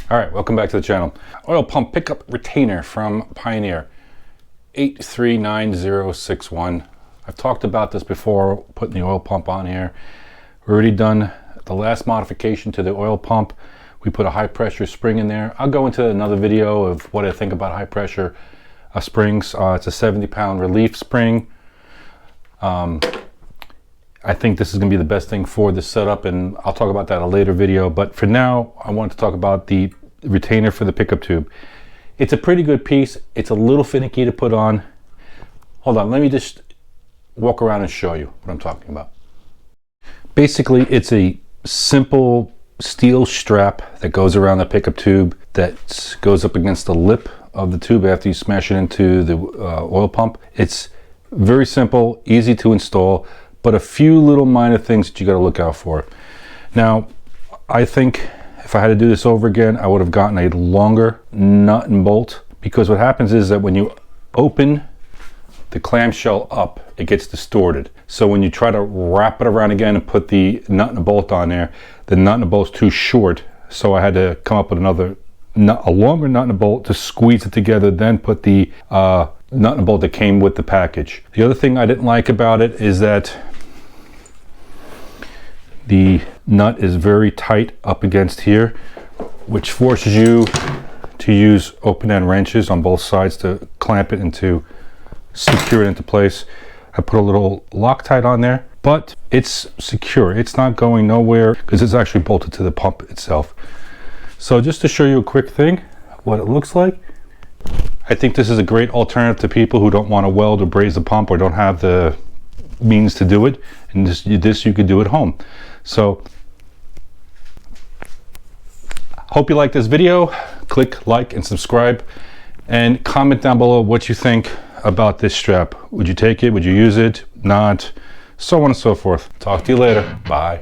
All right, welcome back to the channel. Oil pump pickup retainer from Pioneer, 839061. I've talked about this before, putting the oil pump on here. We've already done the last modification to the oil pump. We put a high pressure spring in there. I'll go into another video of what I think about high pressure springs. It's a 70-pound relief spring. I think this is going to be the best thing for this setup, and I'll talk about that in a later video. But for now, I wanted to talk about the retainer for the pickup tube. It's a pretty good piece. It's a little finicky to put on. Hold on, let me just walk around and show you what I'm talking about. Basically, it's a simple steel strap that goes around the pickup tube that goes up against the lip of the tube after you smash it into the oil pump. It's very simple, easy to install, but a few little minor things that you got to look out for. Now, I think if I had to do this over again, I would have gotten a longer nut and bolt, because what happens is that when you open the clamshell up, it gets distorted. So when you try to wrap it around again and put the nut and bolt on there, the nut and bolt's too short. So I had to come up with a longer nut and bolt to squeeze it together, then put the nut and bolt that came with the package. The other thing I didn't like about it is that the nut is very tight up against here, which forces you to use open-end wrenches on both sides to clamp it and to secure it into place. I put a little Loctite on there, but it's secure. It's not going nowhere because it's actually bolted to the pump itself. So just to show you a quick thing, what it looks like, I think this is a great alternative to people who don't want to weld or braze the pump or don't have the means to do it. And this you could do at home. So hope you like this video. Click like and subscribe, and comment down below what you think about this strap. Would you take it? Would you use it? Not? So on and so forth. Talk to you later. Bye.